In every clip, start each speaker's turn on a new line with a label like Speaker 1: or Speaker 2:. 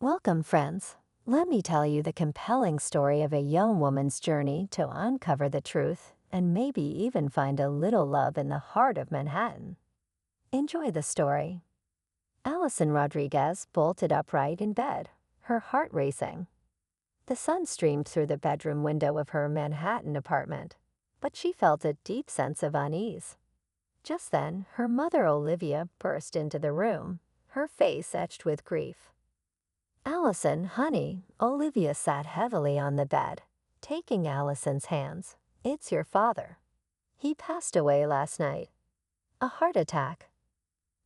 Speaker 1: Welcome, friends. Let me tell you the compelling story of a young woman's journey to uncover the truth and maybe even find a little love in the heart of Manhattan. Enjoy the story. Allison Rodriguez bolted upright in bed, her heart racing. The sun streamed through the bedroom window of her Manhattan apartment, but she felt a deep sense of unease. Just then, her mother Olivia burst into the room, her face etched with grief. "Allison, honey," Olivia sat heavily on the bed, taking Allison's hands. "It's your father. He passed away last night. A heart attack."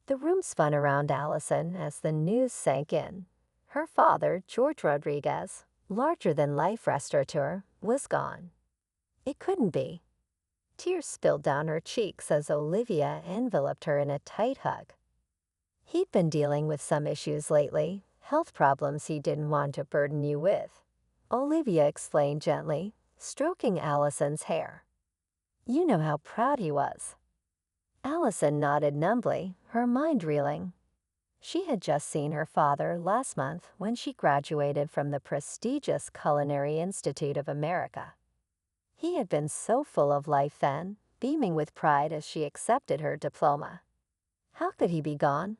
Speaker 1: The room spun around Allison as the news sank in. Her father, George Rodriguez, larger-than-life restaurateur, was gone. It couldn't be. Tears spilled down her cheeks as Olivia enveloped her in a tight hug. He'd been dealing with some issues lately, health problems he didn't want to burden you with, Olivia explained gently, stroking Allison's hair. "You know how proud he was." Allison nodded numbly, her mind reeling. She had just seen her father last month when she graduated from the prestigious Culinary Institute of America. He had been so full of life then, beaming with pride as she accepted her diploma. How could he be gone?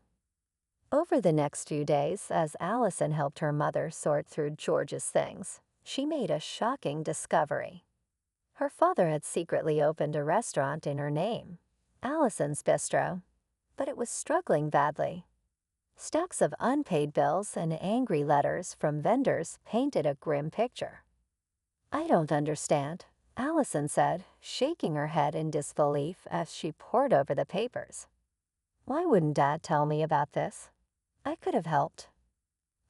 Speaker 1: Over the next few days, as Allison helped her mother sort through George's things, she made a shocking discovery. Her father had secretly opened a restaurant in her name, Allison's Bistro, but it was struggling badly. Stacks of unpaid bills and angry letters from vendors painted a grim picture. "I don't understand," Allison said, shaking her head in disbelief as she pored over the papers. "Why wouldn't Dad tell me about this? I could have helped."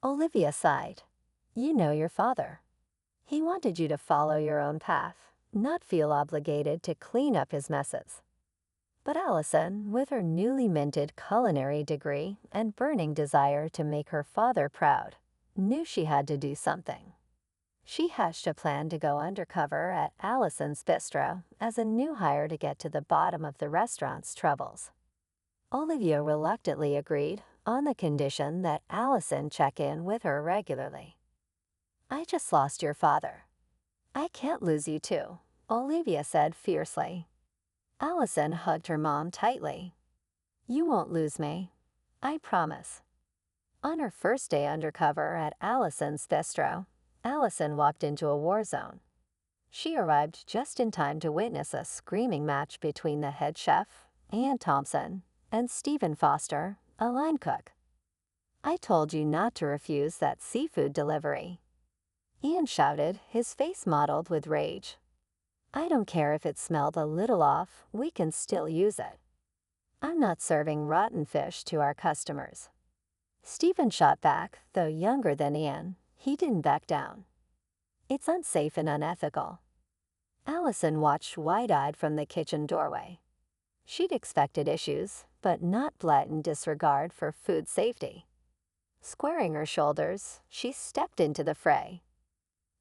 Speaker 1: Olivia sighed. "You know your father. He wanted you to follow your own path, not feel obligated to clean up his messes." But Allison, with her newly minted culinary degree and burning desire to make her father proud, knew she had to do something. She hatched a plan to go undercover at Allison's Bistro as a new hire to get to the bottom of the restaurant's troubles. Olivia reluctantly agreed, on the condition that Allison check in with her regularly. "I just lost your father. I can't lose you too," Olivia said fiercely. Allison hugged her mom tightly. "You won't lose me. I promise." On her first day undercover at Allison's Bistro, Allison walked into a war zone. She arrived just in time to witness a screaming match between the head chef, Ann Thompson, and Stephen Foster, a line cook. "I told you not to refuse that seafood delivery," Ian shouted, his face mottled with rage. "I don't care if it smelled a little off, we can still use it. I'm not serving rotten fish to our customers." Stephen shot back, though younger than Ian, he didn't back down. "It's unsafe and unethical." Allison watched wide-eyed from the kitchen doorway. She'd expected issues, but not blatant disregard for food safety. Squaring her shoulders, she stepped into the fray.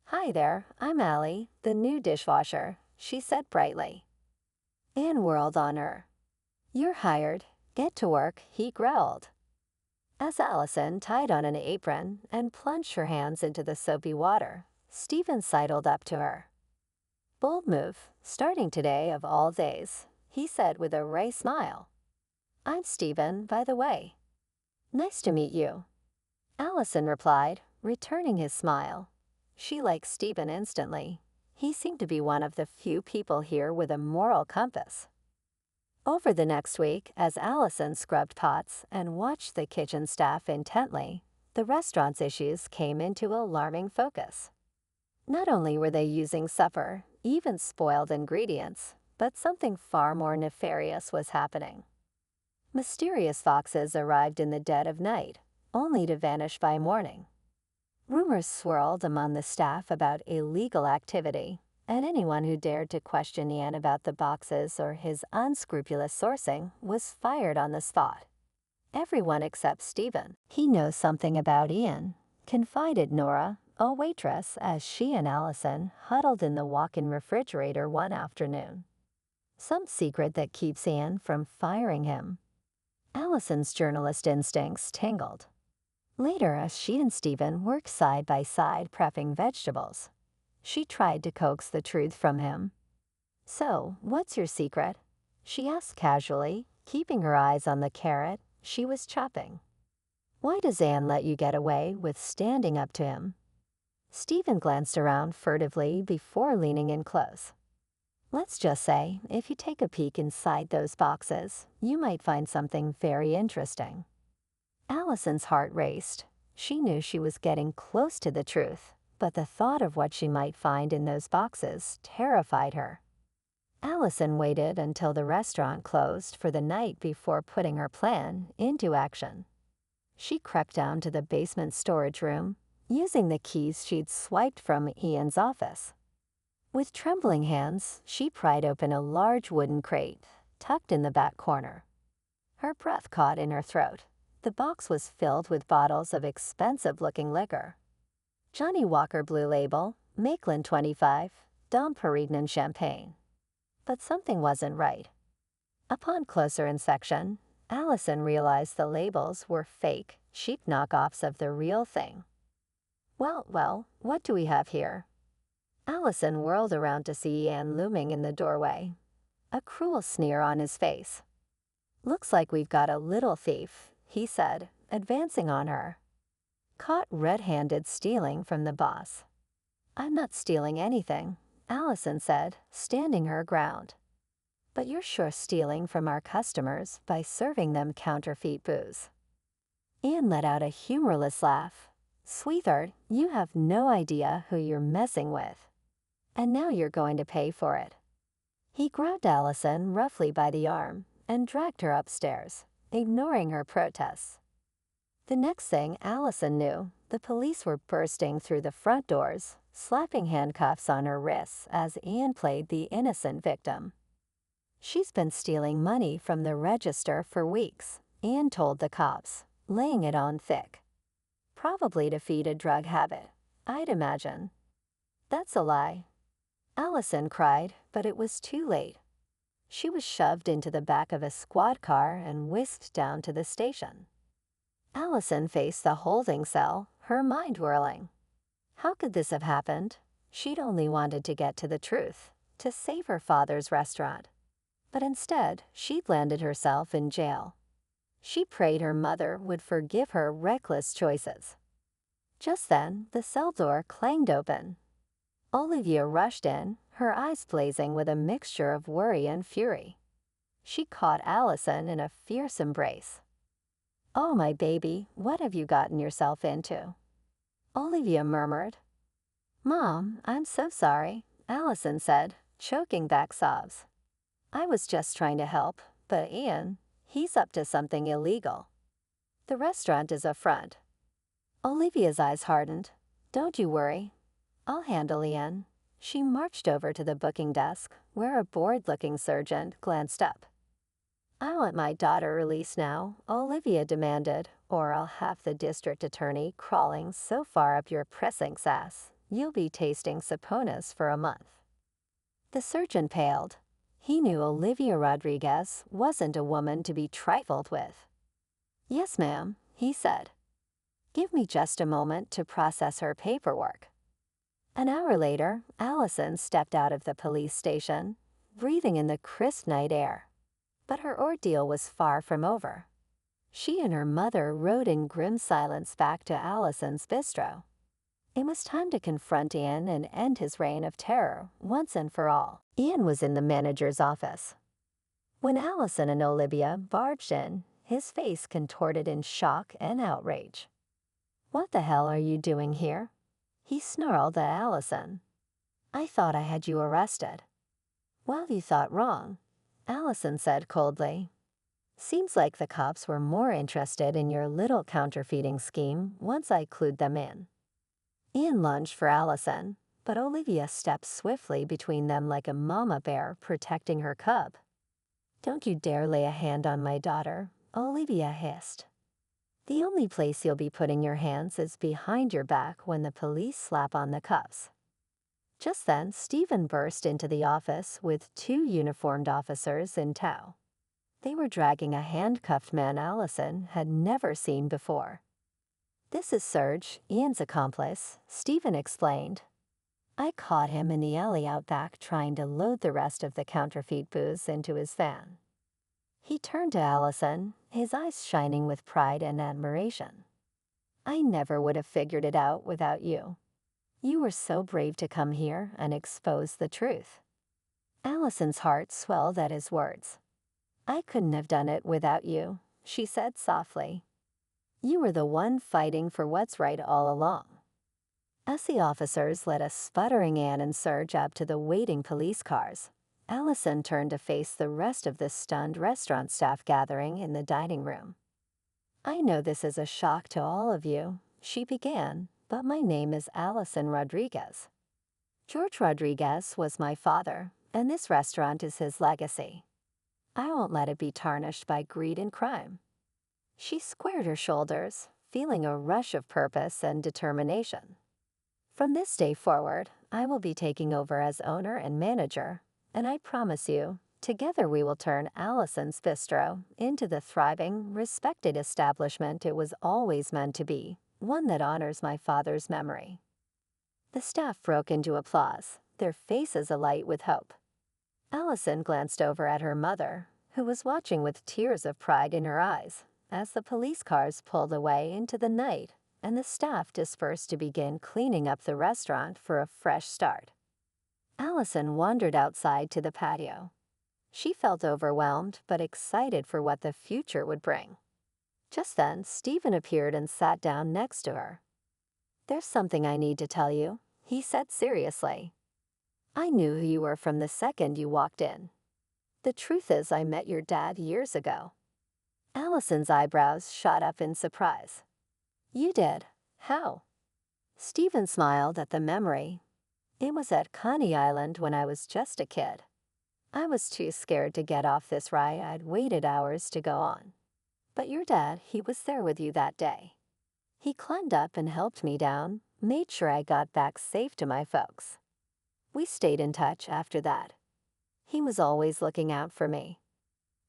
Speaker 1: "Hi there, I'm Allie, the new dishwasher," she said brightly. Anne whirled on her. "You're hired. Get to work," he growled. As Allison tied on an apron and plunged her hands into the soapy water, Stephen sidled up to her. "Bold move, starting today of all days," he said with a wry smile. "I'm Stephen, by the way." "Nice to meet you," Allison replied, returning his smile. She liked Stephen instantly. He seemed to be one of the few people here with a moral compass. Over the next week, as Allison scrubbed pots and watched the kitchen staff intently, the restaurant's issues came into alarming focus. Not only were they using supper, even spoiled ingredients, but something far more nefarious was happening. Mysterious foxes arrived in the dead of night, only to vanish by morning. Rumors swirled among the staff about illegal activity, and anyone who dared to question Ian about the boxes or his unscrupulous sourcing was fired on the spot. Everyone except Stephen. "He knows something about Ian," confided Nora, a waitress, as she and Allison huddled in the walk-in refrigerator one afternoon. "Some secret that keeps Ian from firing him." Allison's journalist instincts tingled. Later, as she and Stephen worked side by side prepping vegetables, she tried to coax the truth from him. "So, what's your secret?" she asked casually, keeping her eyes on the carrot she was chopping. "Why does Anne let you get away with standing up to him?" Stephen glanced around furtively before leaning in close. "Let's just say, if you take a peek inside those boxes, you might find something very interesting." Allison's heart raced. She knew she was getting close to the truth, but the thought of what she might find in those boxes terrified her. Allison waited until the restaurant closed for the night before putting her plan into action. She crept down to the basement storage room, using the keys she'd swiped from Ian's office. With trembling hands, she pried open a large wooden crate, tucked in the back corner. Her breath caught in her throat. The box was filled with bottles of expensive-looking liquor. Johnny Walker Blue Label, Maitland 25, Dom Perignon Champagne. But something wasn't right. Upon closer inspection, Allison realized the labels were fake, cheap knockoffs of the real thing. Well, what do we have here?" Allison whirled around to see Ian looming in the doorway, a cruel sneer on his face. "Looks like we've got a little thief," he said, advancing on her. "Caught red-handed stealing from the boss." "I'm not stealing anything," Allison said, standing her ground. "But you're sure stealing from our customers by serving them counterfeit booze." Ian let out a humorless laugh. "Sweetheart, you have no idea who you're messing with. And now you're going to pay for it." He grabbed Allison roughly by the arm and dragged her upstairs, ignoring her protests. The next thing Allison knew, the police were bursting through the front doors, slapping handcuffs on her wrists as Ian played the innocent victim. "She's been stealing money from the register for weeks," Ian told the cops, laying it on thick. "Probably to feed a drug habit, I'd imagine." "That's a lie," Allison cried, but it was too late. She was shoved into the back of a squad car and whisked down to the station. Allison faced the holding cell, her mind whirling. How could this have happened? She'd only wanted to get to the truth, to save her father's restaurant. But instead, she'd landed herself in jail. She prayed her mother would forgive her reckless choices. Just then, the cell door clanged open. Olivia rushed in, her eyes blazing with a mixture of worry and fury. She caught Allison in a fierce embrace. "Oh, my baby, what have you gotten yourself into?" Olivia murmured. "Mom, I'm so sorry," Allison said, choking back sobs. "I was just trying to help, but Ian, he's up to something illegal. The restaurant is a front." Olivia's eyes hardened. "Don't you worry. I'll handle Ian." She marched over to the booking desk, where a bored-looking sergeant glanced up. "I want my daughter released now," Olivia demanded, "or I'll have the district attorney crawling so far up your pressing ass, you'll be tasting saponas for a month." The sergeant paled. He knew Olivia Rodriguez wasn't a woman to be trifled with. "Yes, ma'am," he said. "Give me just a moment to process her paperwork." An hour later, Allison stepped out of the police station, breathing in the crisp night air. But her ordeal was far from over. She and her mother rode in grim silence back to Allison's bistro. It was time to confront Ian and end his reign of terror once and for all. Ian was in the manager's office. When Allison and Olivia barged in, his face contorted in shock and outrage. "What the hell are you doing here?" he snarled at Allison. "I thought I had you arrested." "Well, you thought wrong," Allison said coldly. "Seems like the cops were more interested in your little counterfeiting scheme once I clued them in." Ian lunged for Allison, but Olivia stepped swiftly between them like a mama bear protecting her cub. "Don't you dare lay a hand on my daughter," Olivia hissed. "The only place you'll be putting your hands is behind your back when the police slap on the cuffs." Just then, Stephen burst into the office with two uniformed officers in tow. They were dragging a handcuffed man Allison had never seen before. This is Serge, Ian's accomplice, Stephen explained. I caught him in the alley out back trying to load the rest of the counterfeit booze into his van. He turned to Allison, his eyes shining with pride and admiration. I never would have figured it out without you. You were so brave to come here and expose the truth. Allison's heart swelled at his words. I couldn't have done it without you, she said softly. You were the one fighting for what's right all along. As the officers led a sputtering Anne and Serge up to the waiting police cars, Allison turned to face the rest of the stunned restaurant staff gathering in the dining room. I know this is a shock to all of you, she began, but my name is Allison Rodriguez. George Rodriguez was my father, and this restaurant is his legacy. I won't let it be tarnished by greed and crime. She squared her shoulders, feeling a rush of purpose and determination. From this day forward, I will be taking over as owner and manager, and I promise you, together we will turn Allison's Bistro into the thriving, respected establishment it was always meant to be, one that honors my father's memory. The staff broke into applause, their faces alight with hope. Allison glanced over at her mother, who was watching with tears of pride in her eyes, as the police cars pulled away into the night and the staff dispersed to begin cleaning up the restaurant for a fresh start. Allison wandered outside to the patio. She felt overwhelmed but excited for what the future would bring. Just then, Stephen appeared and sat down next to her. There's something I need to tell you, he said seriously. I knew who you were from the second you walked in. The truth is I met your dad years ago. Allison's eyebrows shot up in surprise. You did? How? Stephen smiled at the memory. It was at Coney Island when I was just a kid. I was too scared to get off this ride. I'd waited hours to go on. But your dad, he was there with you that day. He climbed up and helped me down, made sure I got back safe to my folks. We stayed in touch after that. He was always looking out for me.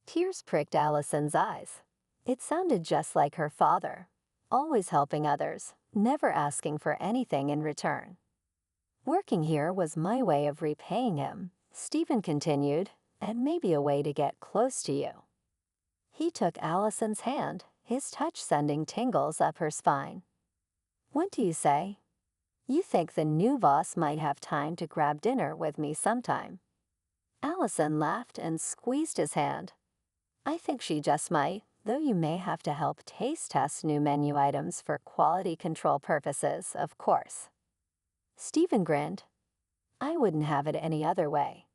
Speaker 1: Tears pricked Allison's eyes. It sounded just like her father, always helping others, never asking for anything in return. Working here was my way of repaying him, Stephen continued, and maybe a way to get close to you. He took Allison's hand, his touch sending tingles up her spine. What do you say? You think the new boss might have time to grab dinner with me sometime? Allison laughed and squeezed his hand. I think she just might, though you may have to help taste test new menu items for quality control purposes, of course. Stephen grinned. I wouldn't have it any other way.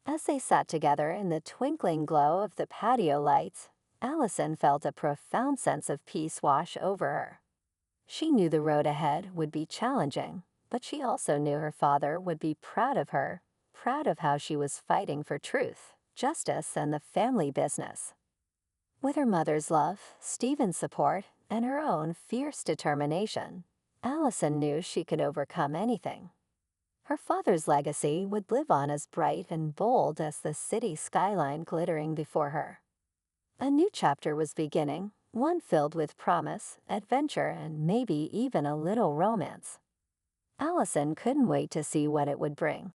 Speaker 1: As they sat together in the twinkling glow of the patio lights, Allison felt a profound sense of peace wash over her. She knew the road ahead would be challenging, but she also knew her father would be proud of her, proud of how she was fighting for truth, justice, and the family business. With her mother's love, Stephen's support, and her own fierce determination, Allison knew she could overcome anything. Her father's legacy would live on as bright and bold as the city skyline glittering before her. A new chapter was beginning, one filled with promise, adventure, and maybe even a little romance. Allison couldn't wait to see what it would bring.